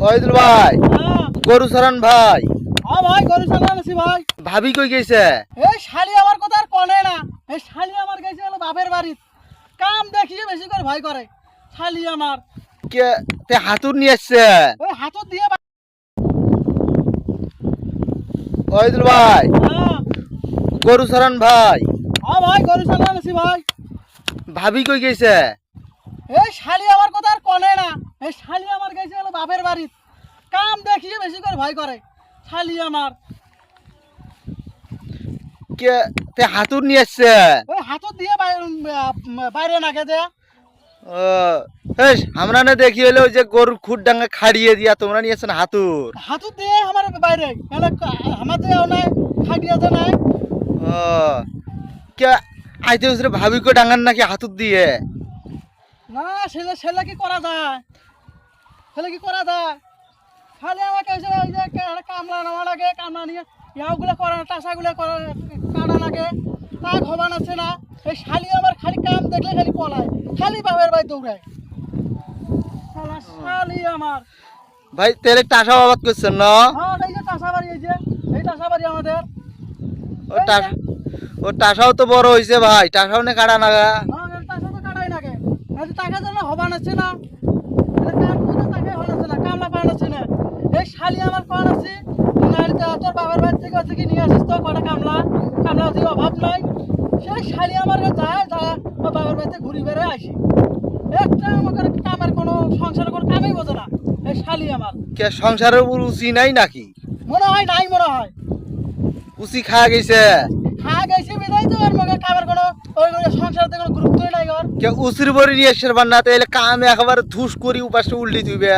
ওইদুল ভাই, হ্যাঁ গরু চরান ভাই। ভাই গরু চালান আছি ভাই। ভাবি কই গেছে? এই শালি আমার কথা আর কনে না। এই শালি আমার গেছে হলো বাপের বাড়ি। কাম দেখিয়ে বেশি করে ভয় করে শালি আমার। কে তে হাতুর নিয়ে আসছে? ওই হাতত দিয়ে ওইদুল ভাই, হ্যাঁ গরু চরান ভাই। ভাই গরু চালান আছি ভাই। ভাবি কই গেছে? এই শালি আমার কথা আর কনে না। এই শালি আমার গেছে হলো বাপের বাড়ি। কাম দেখিয়ে বেশি করে ভয় করে শালি আমার। কে তে হাতুর নিয়ে আসছে? ওই হাতত দিয়ে বাইরে নাগে যে। ও হেস, আমরা না দেখি হলে ওই যে গরুর খুঁট ডাঙ্গা খাড়িয়ে দিয়া তোমরা নিয়েছেন হাতুর। হাতত দিয়ে আমার বাইরে মানে আমার দেও নাই খাটিয়াতে নাই। ও কে আইতে উসরে ভাবি কো ডাঙ্গান নাকি হাতুর দিয়ে? না ছেলে ছেলে কি করা যায়? ছেলে কি করা যায়? খালি আমাকে এসে ওই যে কামলা নেওয়া লাগে, কামলা নিয়ে ইয়াগুলো করা টাসাগুলো করা কাটা লাগে, তা খবান আছে না। এই শালি আমার খালি কাম দেখলে খালি পলায়, খালি বাপের বাড়ি দৌড়ায়। শালা শালি আমার। ভাই তেলে টাসা বাবাদ করছেন না? হ্যাঁ এই যে টাসা বাড়ি, এই টাসা বাড়ি আমাদের। ও টাসা, ও টাসাও তো বড় হইছে ভাই, টাসাও নে কাটা নাগা। হ্যাঁ টাসা তো কাটাই লাগে, টাকা যেন হবান আছে না। কাম করতে টাকা হন আছে না, কামলা পান আছে না। এই শালি আমার পান আছে, তোর বাবার বাড়ি থেকে আছে কি নিয়ে আসিস তো কটা কামলা, কামলা দিয়ে অভাব নাই। সেই শালি আমার যায় যায় ও বাবার বাড়িতে ঘুরি বেড়ে আসি। একটা আমাদের কামের কোনো সংসারের কোনো কামই বোঝে না এই শালি আমার। কে সংসারের উপর উচি নাই নাকি? মনে হয় নাই, মনে হয় উচি খাওয়া গেছে। খাওয়া গেছে বিদায় তো ওর মগে কামের কোনো ওই সংসারের কোনো গুরুত্বই নাই ওর। কে উচির বড়ি নিয়ে এসে বান্না তাইলে কাম একেবারে ধুস করি উপাসে উল্টি দিবে।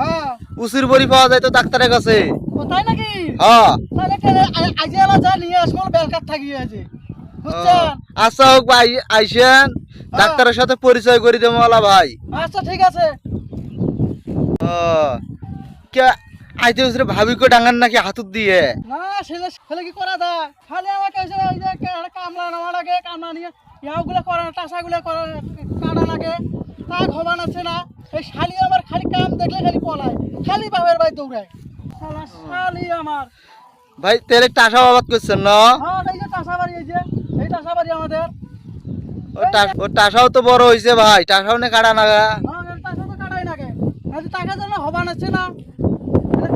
হ্যাঁ উচির বড়ি পাওয়া যায় তো ডাক্তারের কাছে। ও তাই নাকি? হ্যাঁ তাহলে আজি এলা যা নিয়ে আসবো বেলকার থাকি আছে বুঝছেন। আচ্ছা হোক ভাই, আইসেন ডাক্তারের সাথে পরিচয় করে দেবো ওলা ভাই। আচ্ছা ঠিক আছে। ও কে আইতে উসরে ভাবি কো ডাঙ্গান নাকি হাতুর দিয়ে? না ছেলে ছেলে কি করা যায়? খালি আমাকে এসে ওই যে কামলা নেওয়া লাগে, কামলা নিয়ে ইয়াগুলো করা টাসাগুলো করা কাটা লাগে, তা খবান আছে না। এই শালি আমার খালি কাম দেখলে খালি পলায়, খালি বাপের বাড়ি দৌড়ায়। শালা শালি আমার। ভাই তেলে টাসা বাবাদ করছেন না? হ্যাঁ এই যে টাসা বাড়ি, এই টাসা বাড়ি আমাদের। ও টাসাও তো বড় হইছে ভাই, টাসাও নে কাটা নাগা। হ্যাঁ টাসা তো কাটাই লাগে, টাকা যেন হবান আছে না।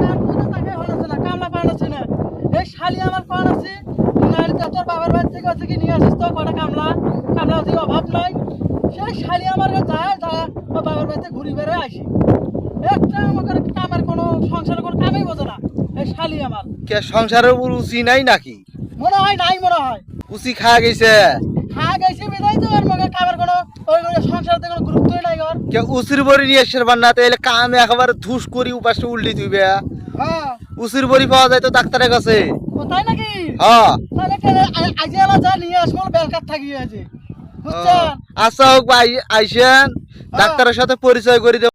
কাম করতে টাকা হন আছে না, কামলা পান আছে না। এই শালি আমার পান আছে, তোর বাবার বাড়ি থেকে আছে কি নিয়ে আসিস তো কটা কামলা, কামলা দিয়ে অভাব নাই। সেই শালি আমার যায় যায় ও বাবার বাড়িতে ঘুরি বেড়ে আসি। একটা আমাদের কামের কোনো সংসারের কোনো কামই বোঝে না এই শালি আমার। কে সংসারের উপর উচি নাই নাকি? মনে হয় নাই, মনে হয় উচি খাওয়া গেছে। খাওয়া গেছে বিদায় তো ওর মগে কামের কোনো ওই সংসারের কোনো গুরুত্বই নাই ওর। কে উচির বড়ি নিয়ে এসে বান্না তাইলে কাম একেবারে ধুস করি উপাসে উল্টি দিবে। হ্যাঁ উচির বড়ি পাওয়া যায় তো ডাক্তারের কাছে। ও তাই নাকি? হ্যাঁ তাহলে আজি এলা যা নিয়ে আসবো বেলকার থাকি আছে বুঝছেন। আচ্ছা হোক ভাই, আইসেন ডাক্তারের সাথে পরিচয় করে দেবো।